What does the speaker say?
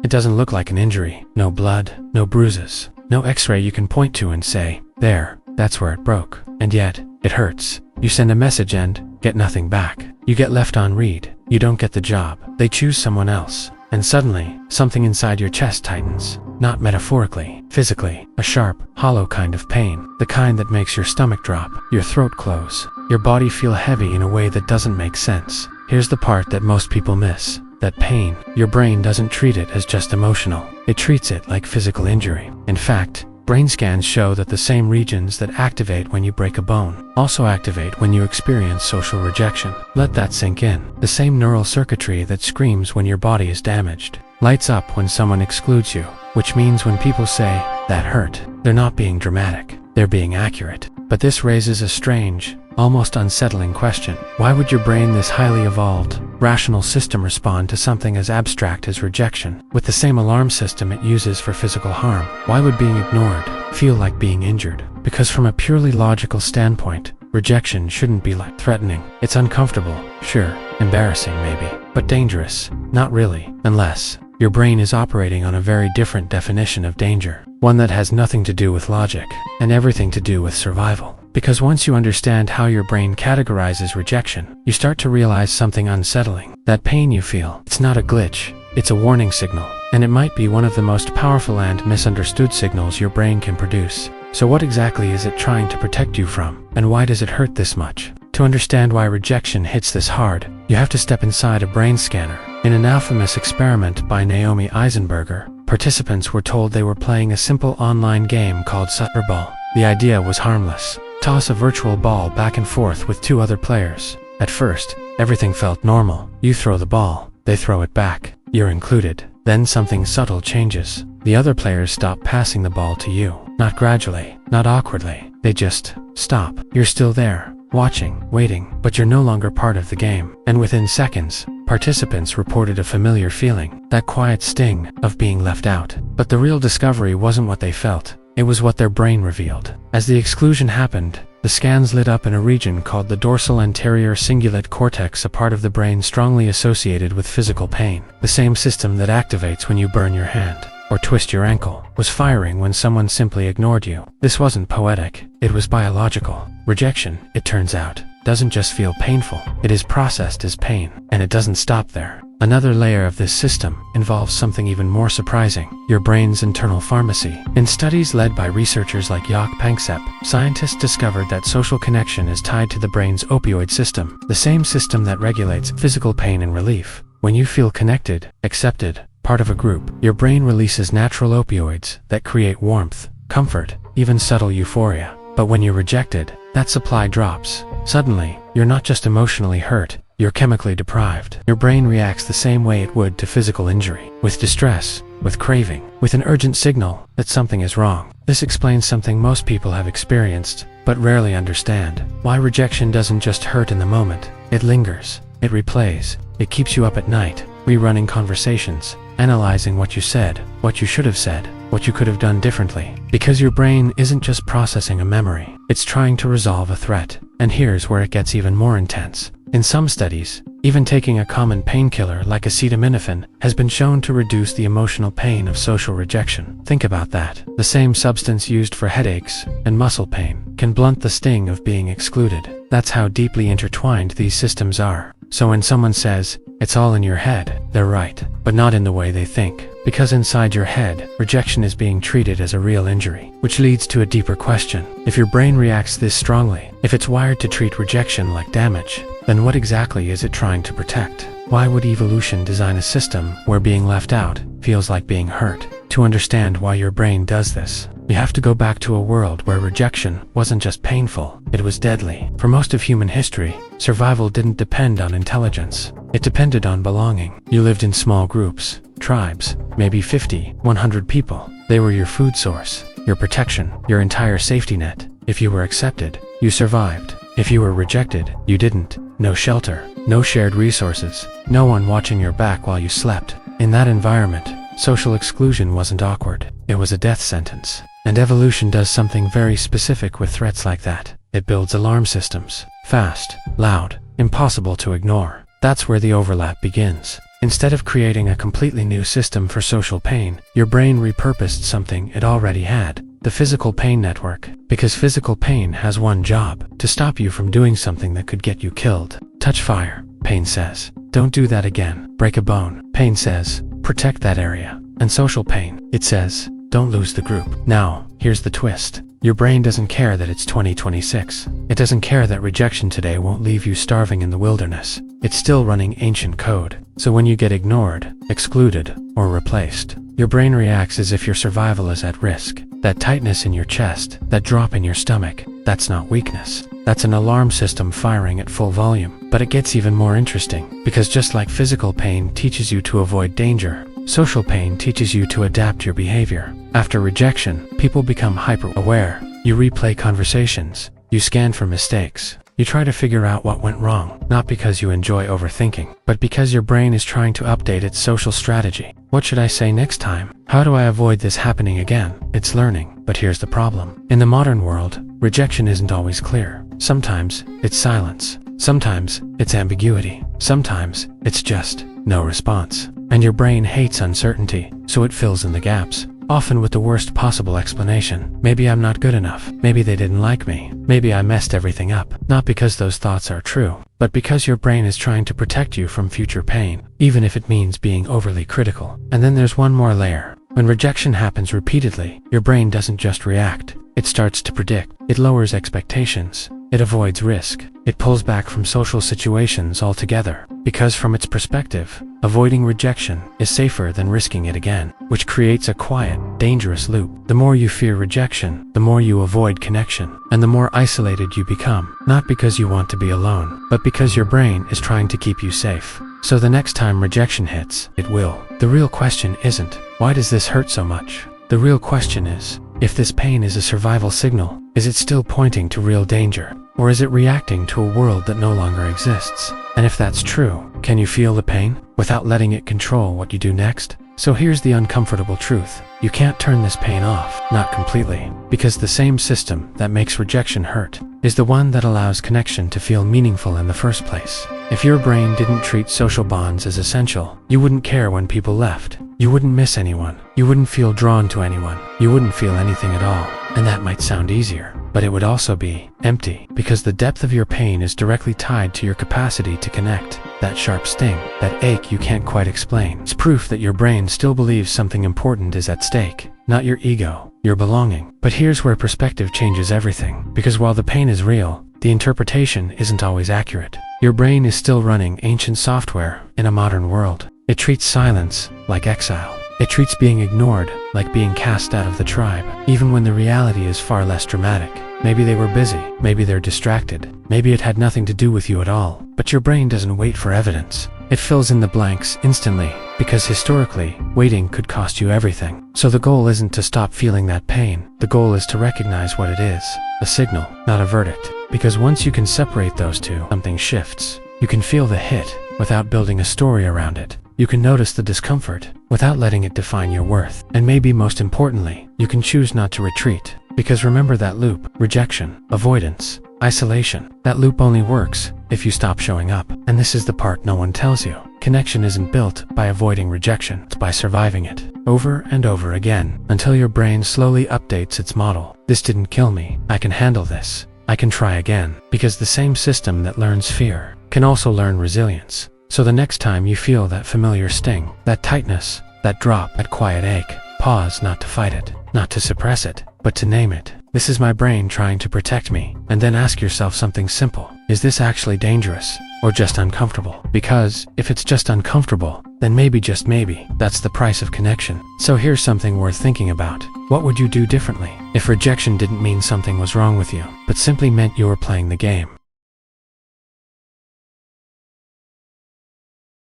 It doesn't look like an injury. No blood, no bruises, no x-ray you can point to and say, there, that's where it broke. And yet, it hurts. You send a message and get nothing back. You get left on read. You don't get the job. They choose someone else. And suddenly, something inside your chest tightens. Not metaphorically, physically. A sharp, hollow kind of pain. The kind that makes your stomach drop, your throat close, your body feel heavy in a way that doesn't make sense. Here's the part that most people miss. That pain, your brain doesn't treat it as just emotional. It treats it like physical injury. In fact, brain scans show that the same regions that activate when you break a bone also activate when you experience social rejection. Let that sink in. The same neural circuitry that screams when your body is damaged lights up when someone excludes you, which means when people say, that hurt, they're not being dramatic, they're being accurate. But this raises a strange, almost unsettling question. Why would your brain, this highly evolved, rational system, respond to something as abstract as rejection with the same alarm system it uses for physical harm? Why would being ignored feel like being injured? Because from a purely logical standpoint, rejection shouldn't be like threatening. It's uncomfortable, sure, embarrassing maybe, but dangerous, not really, unless your brain is operating on a very different definition of danger, one that has nothing to do with logic and everything to do with survival. Because once you understand how your brain categorizes rejection, you start to realize something unsettling. That pain you feel, it's not a glitch, it's a warning signal, and it might be one of the most powerful and misunderstood signals your brain can produce. So what exactly is it trying to protect you from, and why does it hurt this much? To understand why rejection hits this hard, you have to step inside a brain scanner. In an infamous experiment by Naomi Eisenberger, participants were told they were playing a simple online game called Ball. The idea was harmless. Toss a virtual ball back and forth with two other players. At first, everything felt normal. You throw the ball, they throw it back, you're included. Then something subtle changes. The other players stop passing the ball to you. Not gradually, not awkwardly, they just stop. You're still there, watching, waiting, but you're no longer part of the game. And within seconds, participants reported a familiar feeling, that quiet sting of being left out. But the real discovery wasn't what they felt. It was what their brain revealed. As the exclusion happened, the scans lit up in a region called the dorsal anterior cingulate cortex, a part of the brain strongly associated with physical pain. The same system that activates when you burn your hand or twist your ankle was firing when someone simply ignored you. This wasn't poetic, it was biological. Rejection, it turns out, doesn't just feel painful, it is processed as pain, and it doesn't stop there. Another layer of this system involves something even more surprising, your brain's internal pharmacy. In studies led by researchers like Jaak Panksepp, scientists discovered that social connection is tied to the brain's opioid system, the same system that regulates physical pain and relief. When you feel connected, accepted, part of a group, your brain releases natural opioids that create warmth, comfort, even subtle euphoria. But when you're rejected, that supply drops. Suddenly, you're not just emotionally hurt, you're chemically deprived. Your brain reacts the same way it would to physical injury, with distress, with craving, with an urgent signal that something is wrong. This explains something most people have experienced, but rarely understand. Why rejection doesn't just hurt in the moment, it lingers, it replays, it keeps you up at night, rerunning conversations, analyzing what you said, what you should have said, what you could have done differently. Because your brain isn't just processing a memory, it's trying to resolve a threat. And here's where it gets even more intense. In some studies, even taking a common painkiller like acetaminophen has been shown to reduce the emotional pain of social rejection. Think about that. The same substance used for headaches and muscle pain can blunt the sting of being excluded. That's how deeply intertwined these systems are. So when someone says, it's all in your head, they're right, but not in the way they think. Because inside your head, rejection is being treated as a real injury, which leads to a deeper question. If your brain reacts this strongly, if it's wired to treat rejection like damage, then what exactly is it trying to protect? Why would evolution design a system where being left out feels like being hurt? To understand why your brain does this, you have to go back to a world where rejection wasn't just painful, it was deadly. For most of human history, survival didn't depend on intelligence. It depended on belonging. You lived in small groups, tribes, maybe 50, 100 people. They were your food source, your protection, your entire safety net. If you were accepted, you survived. If you were rejected, you didn't. No shelter, no shared resources, no one watching your back while you slept. In that environment, social exclusion wasn't awkward. It was a death sentence. And evolution does something very specific with threats like that. It builds alarm systems. Fast, loud, impossible to ignore. That's where the overlap begins. Instead of creating a completely new system for social pain, your brain repurposed something it already had, the physical pain network, because physical pain has one job: to stop you from doing something that could get you killed. Touch fire, pain says. Don't do that again. Break a bone, pain says. Protect that area. And social pain, it says, don't lose the group. Now, here's the twist. Your brain doesn't care that it's 2026. It doesn't care that rejection today won't leave you starving in the wilderness. It's still running ancient code. So when you get ignored, excluded, or replaced, your brain reacts as if your survival is at risk. That tightness in your chest, that drop in your stomach, that's not weakness. That's an alarm system firing at full volume. But it gets even more interesting, because just like physical pain teaches you to avoid danger, social pain teaches you to adapt your behavior. After rejection, people become hyper-aware. You replay conversations. You scan for mistakes. You try to figure out what went wrong, not because you enjoy overthinking, but because your brain is trying to update its social strategy. What should I say next time? How do I avoid this happening again? It's learning. But here's the problem. In the modern world, rejection isn't always clear. Sometimes it's silence. Sometimes it's ambiguity. Sometimes it's just no response. And your brain hates uncertainty, so it fills in the gaps, often with the worst possible explanation. Maybe I'm not good enough. Maybe they didn't like me. Maybe I messed everything up. Not because those thoughts are true, but because your brain is trying to protect you from future pain, even if it means being overly critical. And then there's one more layer. When rejection happens repeatedly, your brain doesn't just react. It starts to predict. It lowers expectations. It avoids risk. It pulls back from social situations altogether, because from its perspective, avoiding rejection is safer than risking it again, which creates a quiet, dangerous loop. The more you fear rejection, the more you avoid connection, and the more isolated you become, not because you want to be alone, but because your brain is trying to keep you safe. So the next time rejection hits, it will. The real question isn't, why does this hurt so much? The real question is, if this pain is a survival signal, is it still pointing to real danger? Or is it reacting to a world that no longer exists? And if that's true, can you feel the pain without letting it control what you do next? So here's the uncomfortable truth. You can't turn this pain off, not completely, because the same system that makes rejection hurt is the one that allows connection to feel meaningful in the first place. If your brain didn't treat social bonds as essential, you wouldn't care when people left. You wouldn't miss anyone. You wouldn't feel drawn to anyone. You wouldn't feel anything at all. And that might sound easier, but it would also be empty, because the depth of your pain is directly tied to your capacity to connect. That sharp sting, that ache you can't quite explain, it's proof that your brain still believes something important is at stake. Not your ego, your belonging. But here's where perspective changes everything, because while the pain is real, the interpretation isn't always accurate. Your brain is still running ancient software in a modern world. It treats silence like exile. It treats being ignored like being cast out of the tribe, even when the reality is far less dramatic. Maybe they were busy, maybe they're distracted, maybe it had nothing to do with you at all. But your brain doesn't wait for evidence. It fills in the blanks instantly, because historically, waiting could cost you everything. So the goal isn't to stop feeling that pain. The goal is to recognize what it is, a signal, not a verdict. Because once you can separate those two, something shifts. You can feel the hit without building a story around it. You can notice the discomfort without letting it define your worth. And maybe most importantly, you can choose not to retreat. Because remember that loop: rejection, avoidance, isolation. That loop only works if you stop showing up. And this is the part no one tells you. Connection isn't built by avoiding rejection, it's by surviving it over and over again until your brain slowly updates its model. This didn't kill me. I can handle this. I can try again. Because the same system that learns fear can also learn resilience. So the next time you feel that familiar sting, that tightness, that drop, that quiet ache, pause not to fight it, not to suppress it, but to name it. This is my brain trying to protect me. And then ask yourself something simple. Is this actually dangerous or just uncomfortable? Because if it's just uncomfortable, then maybe, just maybe, that's the price of connection. So here's something worth thinking about. What would you do differently if rejection didn't mean something was wrong with you, but simply meant you were playing the game?